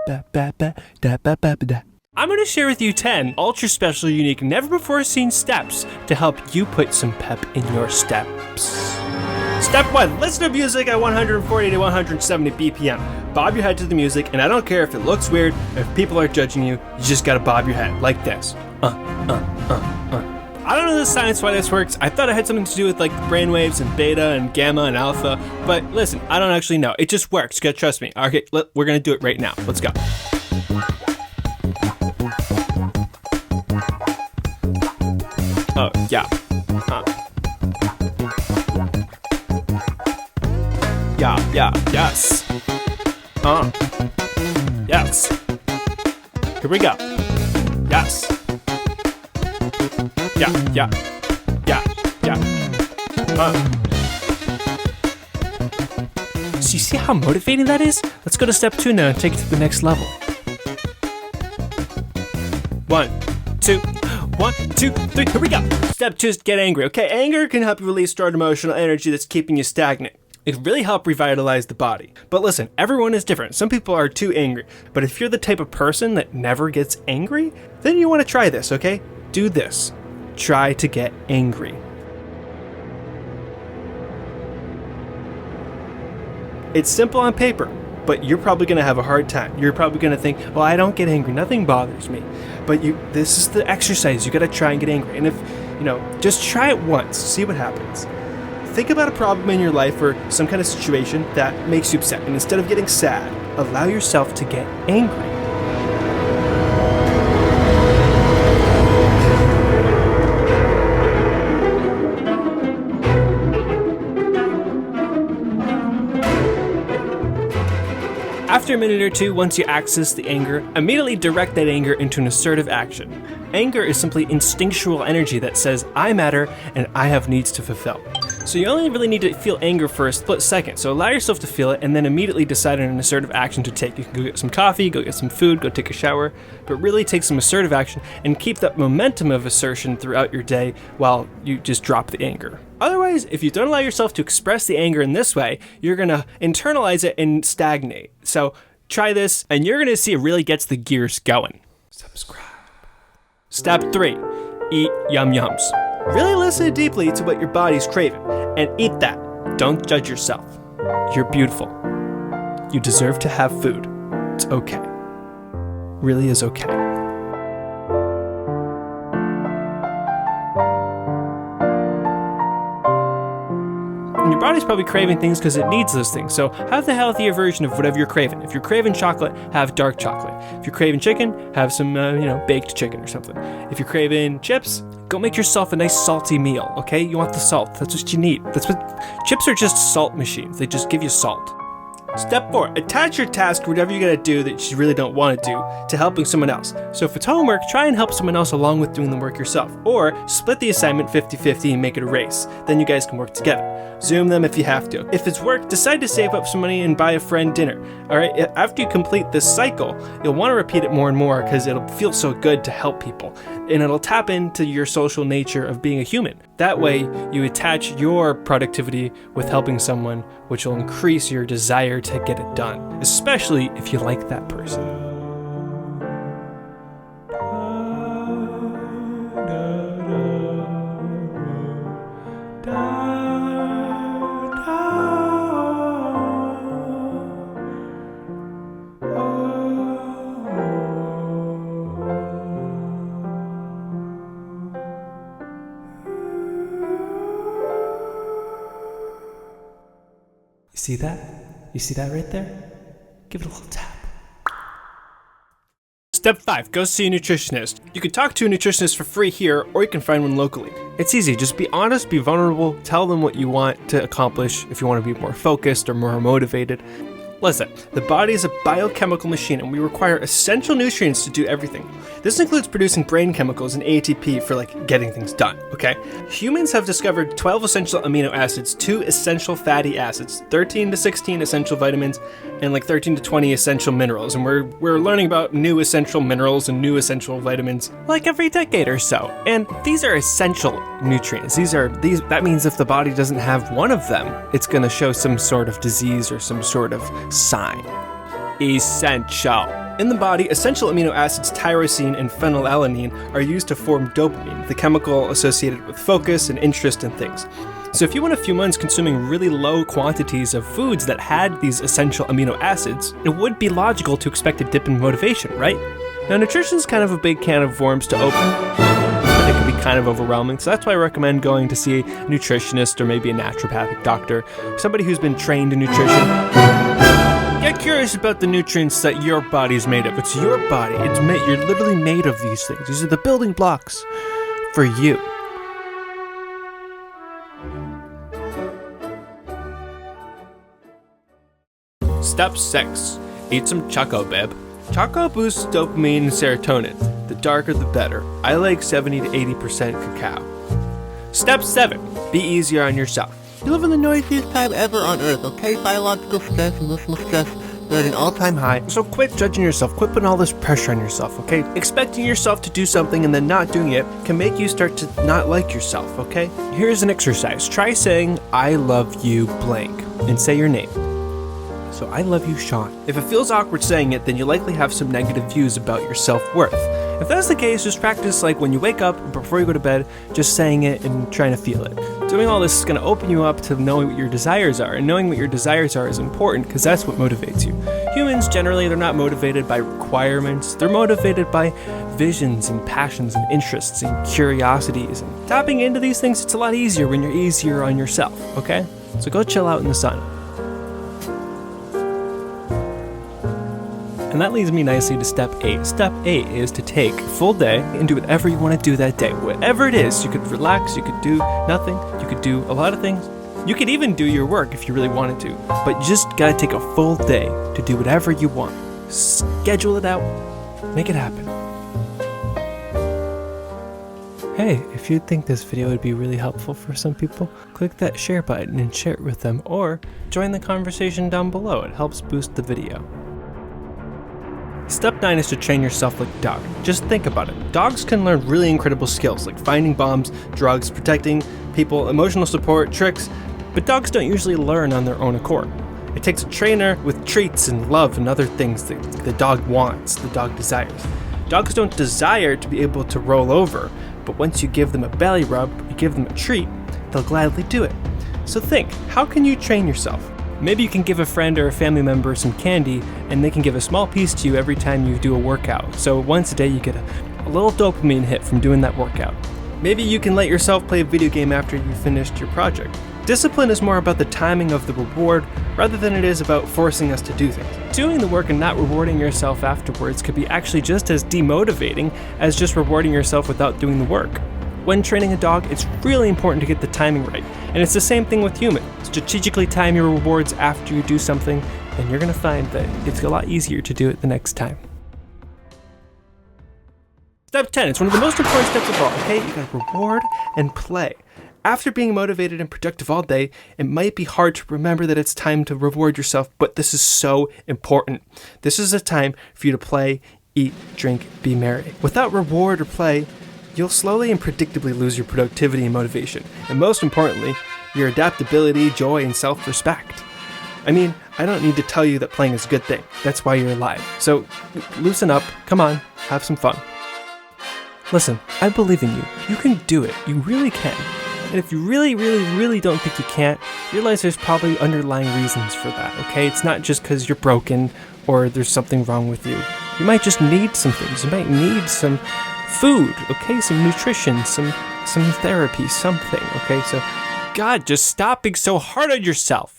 I'm going to share with you 10 ultra special, unique, never before seen steps to help you put some pep in your steps. Step 1, listen to music at 140 to 170 BPM. Bob your head to the music, and I don't care if it looks weird, if people are judging you, you just gotta bob your head like this. I don't know the science why this works. I thought it had something to do with like brainwaves and beta and gamma and alpha, but listen, I don't actually know. It just works. You gotta trust me. Okay, we're gonna do it right now. Let's go. Oh, yeah. Yeah, yes. Yes. Here we go. Yes. Yeah. So you see how motivating that is? Let's go to step 2 now and take it to the next level. 1, 2, 3, here we go. Step 2 is get angry. Okay, anger can help you release stored emotional energy that's keeping you stagnant. It can really help revitalize the body. But listen, everyone is different. Some people are too angry. But if you're the type of person that never gets angry, then you want to try this, okay? Do this. Try to get angry. It's simple on paper, but you're probably going to have a hard time. You're probably going to think, well, I don't get angry. Nothing bothers me. But this is the exercise. You got to try and get angry. And if, just try it once. See what happens. Think about a problem in your life or some kind of situation that makes you upset. And instead of getting sad, allow yourself to get angry. After a minute or two, once you access the anger, immediately direct that anger into an assertive action. Anger is simply instinctual energy that says, I matter and I have needs to fulfill. So you only really need to feel anger for a split second, so allow yourself to feel it and then immediately decide on an assertive action to take. You can go get some coffee, go get some food, go take a shower, but really take some assertive action and keep that momentum of assertion throughout your day while you just drop the anger. Otherwise, if you don't allow yourself to express the anger in this way, you're going to internalize it and stagnate. So try this, and you're going to see it really gets the gears going. Subscribe. Step 3, eat yum-yums. Really listen deeply to what your body's craving, and eat that. Don't judge yourself. You're beautiful. You deserve to have food. It's okay. Really is okay. And your body's probably craving things because it needs those things. So have the healthier version of whatever you're craving. If you're craving chocolate, have dark chocolate. If you're craving chicken, have some, baked chicken or something. If you're craving chips, go make yourself a nice salty meal, okay? You want the salt. That's what you need. Chips are just salt machines. They just give you salt. Step 4, attach your task to whatever you gotta do that you really don't want to do to helping someone else. So if it's homework, try and help someone else along with doing the work yourself. Or split the assignment 50-50 and make it a race. Then you guys can work together. Zoom them if you have to. If it's work, decide to save up some money and buy a friend dinner. Alright, after you complete this cycle, you'll want to repeat it more and more because it'll feel so good to help people. And it'll tap into your social nature of being a human. That way, you attach your productivity with helping someone, which will increase your desire to get it done, especially if you like that person. See that? You see that right there? Give it a little tap. Step 5, go see a nutritionist. You can talk to a nutritionist for free here, or you can find one locally. It's easy, just be honest, be vulnerable, tell them what you want to accomplish if you want to be more focused or more motivated. Listen, the body is a biochemical machine and we require essential nutrients to do everything. This includes producing brain chemicals and ATP for getting things done, okay? Humans have discovered 12 essential amino acids, 2 essential fatty acids, 13 to 16 essential vitamins, and 13 to 20 essential minerals. And we're learning about new essential minerals and new essential vitamins every decade or so. And these are essential nutrients. That means if the body doesn't have one of them, it's gonna show some sort of disease or some sort of sign. Essential. In the body, essential amino acids tyrosine and phenylalanine are used to form dopamine, the chemical associated with focus and interest in things. So if you went a few months consuming really low quantities of foods that had these essential amino acids, it would be logical to expect a dip in motivation, right? Now, nutrition is kind of a big can of worms to open, but it can be kind of overwhelming, so that's why I recommend going to see a nutritionist or maybe a naturopathic doctor, somebody who's been trained in nutrition. Get curious about the nutrients that your body's made of. It's your body. You're literally made of these things. These are the building blocks for you. Step 6. Eat some Choco, babe. Choco boosts dopamine and serotonin. The darker the better. I like 70 to 80% cacao. Step 7. Be easier on yourself. You live in the noisiest time ever on Earth, okay? Biological stress, emotional stress, they're at an all-time high. So quit judging yourself, quit putting all this pressure on yourself, okay? Expecting yourself to do something and then not doing it can make you start to not like yourself, okay? Here's an exercise. Try saying, I love you blank, and say your name. So I love you, Sean. If it feels awkward saying it, then you likely have some negative views about your self-worth. If that's the case, just practice like when you wake up, before you go to bed, just saying it and trying to feel it. Doing all this is going to open you up to knowing what your desires are, and knowing what your desires are is important because that's what motivates you. Humans, generally, they're not motivated by requirements. They're motivated by visions and passions and interests and curiosities. And tapping into these things, it's a lot easier when you're easier on yourself, okay? So go chill out in the sun. And that leads me nicely to step 8. Step 8 is to take a full day and do whatever you want to do that day. Whatever it is, you could relax, you could do nothing, you could do a lot of things. You could even do your work if you really wanted to. But you just gotta take a full day to do whatever you want. Schedule it out, make it happen. Hey, if you think this video would be really helpful for some people, click that share button and share it with them, or join the conversation down below. It helps boost the video. Step 9 is to train yourself like a dog. Just think about it. Dogs can learn really incredible skills like finding bombs, drugs, protecting people, emotional support, tricks, but dogs don't usually learn on their own accord. It takes a trainer with treats and love and other things that the dog wants, the dog desires. Dogs don't desire to be able to roll over, but once you give them a belly rub, you give them a treat, they'll gladly do it. So think, how can you train yourself? Maybe you can give a friend or a family member some candy and they can give a small piece to you every time you do a workout. So once a day you get a little dopamine hit from doing that workout. Maybe you can let yourself play a video game after you finished your project. Discipline is more about the timing of the reward rather than it is about forcing us to do things. Doing the work and not rewarding yourself afterwards could be actually just as demotivating as just rewarding yourself without doing the work. When training a dog, it's really important to get the timing right. And it's the same thing with humans. Strategically time your rewards after you do something, and you're going to find that it's a lot easier to do it the next time. Step 10, it's one of the most important steps of all, okay? You got to reward and play. After being motivated and productive all day, it might be hard to remember that it's time to reward yourself, but this is so important. This is a time for you to play, eat, drink, be merry. Without reward or play, you'll slowly and predictably lose your productivity and motivation, and most importantly, your adaptability, joy, and self-respect. I mean, I don't need to tell you that playing is a good thing. That's why you're alive. So loosen up, come on, have some fun. Listen, I believe in you. You can do it. You really can. And if you really, really, really don't think you can't, realize there's probably underlying reasons for that, okay? It's not just because you're broken or there's something wrong with you. You might just need some things. You might need some food, okay? Some nutrition, some therapy, something, okay? So, God, just stop being so hard on yourself.